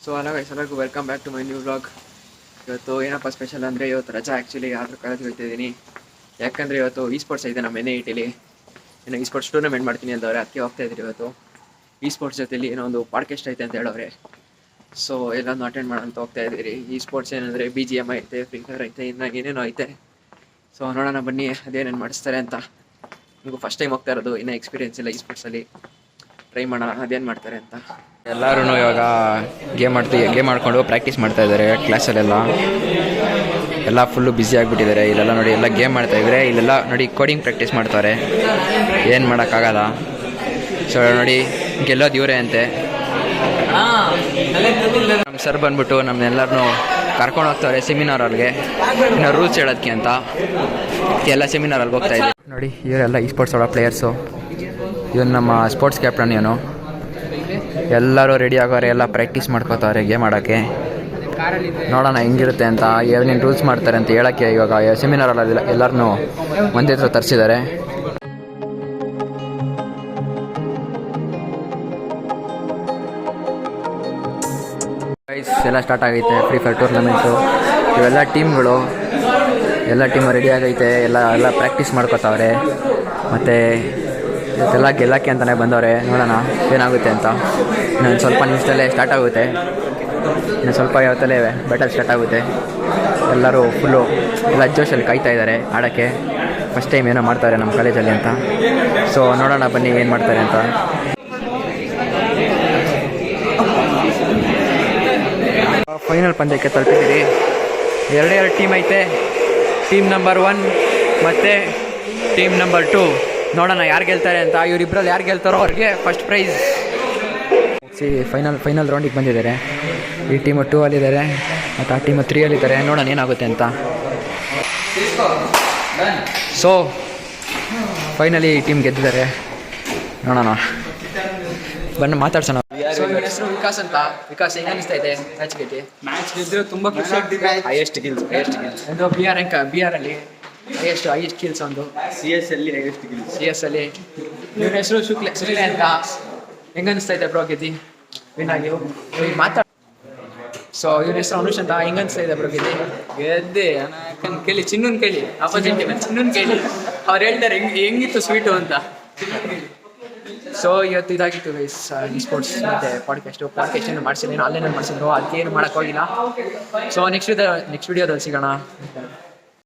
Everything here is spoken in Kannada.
ಸೊ ಹಲೋ ಗೈಸ್, ಎಲ್ಲರಿಗೂ welcome back to my new vlog. ಇವತ್ತು ಏನಪ್ಪ ಸ್ಪೆಷಲ್ ಅಂದರೆ ಇವತ್ತು ರಜಾ. ಆ್ಯಕ್ಚುಲಿ ಆದರೂ ಕಾಲೇಜ್ಗೆ ಹೋಗ್ತಿದ್ದೀನಿ. ಯಾಕಂದರೆ ಇವತ್ತು ಸ್ಪೋರ್ಟ್ಸ್ ಇದೆ ನಮ್ಮ NITಲಿ. ಏನೋ ಸ್ಪೋರ್ಟ್ಸ್ ಟೂರ್ನಮೆಂಟ್ ಮಾಡ್ತೀನಿ ಅಂದವ್ರೆ, ಅದಕ್ಕೆ ಹೋಗ್ತಾಯಿದ್ರಿ ಇವತ್ತು. ಸ್ಪೋರ್ಟ್ಸ್ ಜೊತೆಲಿ ಏನೋ ಒಂದು ಪಾಡ್ಕಾಸ್ಟ್ ಐತೆ ಅಂತ ಹೇಳೋರೆ. ಸೊ ಎಲ್ಲನೂ ಅಟೆಂಡ್ ಮಾಡೋಂತ ಹೋಗ್ತಾ ಇದ್ದೀರಿ. ಸ್ಪೋರ್ಟ್ಸ್ ಏನಂದರೆ BGM ಐತೆ, ಫ್ರೀ ಫೈರ್ ಐತೆ, ಇನ್ನು ಏನೇನೋ ಐತೆ. ಸೊ ನೋಡೋಣ ಬನ್ನಿ ಅದೇನೇನು ಮಾಡಿಸ್ತಾರೆ ಅಂತ. ನಿಮಗೂ ಫಸ್ಟ್ ಟೈಮ್ ಹೋಗ್ತಾ ಇರೋದು, ಇನ್ನೂ ಎಕ್ಸ್ಪೀರಿಯೆನ್ಸ್ ಇಲ್ಲ ಸ್ಪೋರ್ಟ್ಸಲ್ಲಿ. ಟ್ರೈ ಮಾಡೋಣ ಅದೇನು ಮಾಡ್ತಾರೆ ಅಂತ. ಎಲ್ಲರೂ ಇವಾಗ ಗೇಮ್ ಆಡ್ಕೊಂಡು ಪ್ರಾಕ್ಟೀಸ್ ಮಾಡ್ತಾ ಇದ್ದಾರೆ. ಕ್ಲಾಸಲ್ಲೆಲ್ಲ ಎಲ್ಲ ಫುಲ್ಲು ಬ್ಯುಸಿ ಆಗಿಬಿಟ್ಟಿದ್ದಾರೆ. ಇಲ್ಲೆಲ್ಲ ನೋಡಿ ಎಲ್ಲ ಗೇಮ್ ಮಾಡ್ತಾಯಿದ್ದಾರೆ. ಇಲ್ಲೆಲ್ಲ ನೋಡಿ ಕೋಡಿಂಗ್ ಪ್ರಾಕ್ಟೀಸ್ ಮಾಡ್ತಾರೆ. ಏನು ಮಾಡೋಕ್ಕಾಗಲ್ಲ. ಸೊ ನೋಡಿ ಗೆಲ್ಲೋದು ಇವರೇ ಅಂತೆ. ನಮ್ಮ ಸರ್ ಬಂದ್ಬಿಟ್ಟು ನಮ್ಮನ್ನೆಲ್ಲರನ್ನೂ ಕರ್ಕೊಂಡು ಹೋಗ್ತಾರೆ ಸೆಮಿನಾರಲ್ಗೆ, ಇನ್ನು ರೂಲ್ಸ್ ಹೇಳೋದಕ್ಕೆ ಅಂತ. ಎಲ್ಲ ಸೆಮಿನಾರಲ್ಲಿ ಹೋಗ್ತಾ ಇದ್ದೀವಿ. ನೋಡಿ ಇವರೆಲ್ಲ ಸ್ಪೋರ್ಟ್ಸ್ ಒಳ ಪ್ಲೇಯರ್ಸು. ಇವನು ನಮ್ಮ ಸ್ಪೋರ್ಟ್ಸ್ ಕ್ಯಾಪ್ಟನ್. ಇವನು ಎಲ್ಲರೂ ರೆಡಿ ಆಗೋರೆ, ಎಲ್ಲ ಪ್ರಾಕ್ಟೀಸ್ ಮಾಡ್ಕೋತಾರೆ ಗೇಮ್ ಆಡೋಕ್ಕೆ. ನೋಡೋಣ ಹೆಂಗಿರುತ್ತೆ ಅಂತ, ಏನೇನು ರೂಲ್ಸ್ ಮಾಡ್ತಾರೆ ಅಂತ ಹೇಳೋಕ್ಕೆ ಇವಾಗ ಸೆಮಿನಾರಲ್ಲಿ ಎಲ್ಲರನ್ನೂ ಒಂದೇ ಹತ್ರ ತರಿಸಿದ್ದಾರೆ. ಎಲ್ಲ ಸ್ಟಾರ್ಟ್ ಆಗೈತೆ ಫ್ರೀ ಫೈರ್ ಟೂರ್ನಮೆಂಟು. ಇವೆಲ್ಲ ಟೀಮ್ಗಳು, ಎಲ್ಲ ಟೀಮು ರೆಡಿ ಆಗೈತೆ. ಎಲ್ಲ ಪ್ರಾಕ್ಟೀಸ್ ಮಾಡ್ಕೋತಾವ್ರೆ. ಮತ್ತು ಇವತ್ತೆಲ್ಲ ಗೆಲ್ಲಕ್ಕೆ ಅಂತಲೇ ಬಂದವ್ರೆ. ನೋಡೋಣ ಏನಾಗುತ್ತೆ ಅಂತ. ಇನ್ನೊಂದು ಸ್ವಲ್ಪ ನಿಮಿಷದಲ್ಲೇ ಸ್ಟಾರ್ಟ್ ಆಗುತ್ತೆ. ಇನ್ನು ಸ್ವಲ್ಪ ಇವತ್ತಲ್ಲೇ ಬ್ಯಾಟಲ್ ಸ್ಟಾರ್ಟ್ ಆಗುತ್ತೆ. ಎಲ್ಲರೂ ಫುಲ್ಲು ಎಲ್ಲ ಜೋಶಲ್ಲಿ ಕಾಯ್ತಾ ಇದ್ದಾರೆ ಆಡೋಕ್ಕೆ. ಫಸ್ಟ್ ಟೈಮ್ ಏನೋ ಮಾಡ್ತಾರೆ ನಮ್ಮ ಕಾಲೇಜಲ್ಲಿ ಅಂತ. ಸೊ ನೋಡೋಣ ಬನ್ನಿ ಏನು ಮಾಡ್ತಾರೆ ಅಂತ. ಫೈನಲ್ ಪಂದ್ಯಕ್ಕೆ ತಲುಪಿದ್ದೀರಿ. ಎರಡೇ ಟೀಮ್ ಐತೆ. ಟೀಮ್ ನಂಬರ್ 1 ಮತ್ತು ಟೀಮ್ ನಂಬರ್ 2. ನೋಡೋಣ ಯಾರು ಗೆಲ್ತಾರೆ ಅಂತ. ಇವರಿಬ್ಬರಲ್ಲಿ ಯಾರು ಗೆಲ್ತಾರೋ ಅವ್ರಿಗೆ ಫಸ್ಟ್ ಪ್ರೈಸ್. ಫೈನಲ್ ರೌಂಡಿಗೆ ಬಂದಿದ್ದಾರೆ. ಈ ಟೀಮು 2 ಅಲ್ಲಿದ್ದಾರೆ ಮತ್ತು ಆ ಟೀಮು 3 ಅಲ್ಲಿದ್ದಾರೆ. ನೋಡೋಣ ಏನಾಗುತ್ತೆ ಅಂತ. ಸೊ ಫೈನಲಿ ಈ ಟೀಮ್ ಗೆದ್ದಿದ್ದಾರೆ. ನೋಡೋಣ ಬನ್ನಿ ಮಾತಾಡ್ಸೋಣ. ಸೊ ಇವ್ರ ಹೆಸರು ವಿಕಾಸ್ ಅಂತ. ವಿಕಾಸ್ ಹೆಂಗೆ ಅನಿಸ್ತಾ ಇದೆ ಮ್ಯಾಚ್ ಗೆದ್ದರೆ? ತುಂಬ ಖುಷಿ ಆಗ್ತಿದೆ. ಹೈಯೆಸ್ಟ್ ಗಿಲ್ಸ್ ಒಂದು BR ಅಲ್ಲಿ ಹೈಯೆಸ್ಟ್ ಕಿಲ್ಸ್ ಒಂದು. CS ಅಲ್ಲಿ ಇವ್ರ ಹೆಸರು ಸುಕ್ಲೆ ಅಂತ. ಹೆಂಗೆ ಅನಿಸ್ತಾ ಇದೆ ಬ್ರೋ ಗೆದ್ದಿ ವಿನ್ ಆಗಿ ಮಾತಾಡ? ಸೊ ಇವ್ರ ಹೆಸರು ಅನುಷ್ ಅಂತ. ಹೆಂಗೆ ಅನಿಸ್ತಾ ಇದೆ ಬ್ರೋ ಗೆದ್ದೆ? ಕೇಳಿ ಚಿನ್ನನ್ ಕೇಳಿ, ಅಪೋಸಿಟ್ ಚಿನ್ನನ್ ಕೇಳಿ, ಅವ್ರು ಹೇಳ್ತಾರೆ ಹೆಂಗಿತ್ತು ಸ್ವೀಟು ಅಂತ. ಸೊ ಇವತ್ತು ಇದಾಗಿತ್ತು ಗೈಸ್ ಸ್ಪೋರ್ಟ್ಸ್ ಮತ್ತು ಪಾಡ್ಕಾಸ್ಟ್ ಏನು ಮಾಡಿಸಿಲ್ಲ, ಏನು ಆನ್ಲೈನಲ್ಲಿ ಮಾಡಿಸಿದ್ರು. ಅದಕ್ಕೆ ಏನು ಮಾಡೋಕ್ಕೋಗಿಲ್ಲ. ಸೊ ನೆಕ್ಸ್ಟ್ ವಿಡಿಯೋದಲ್ಲಿ ಸಿಗೋಣ.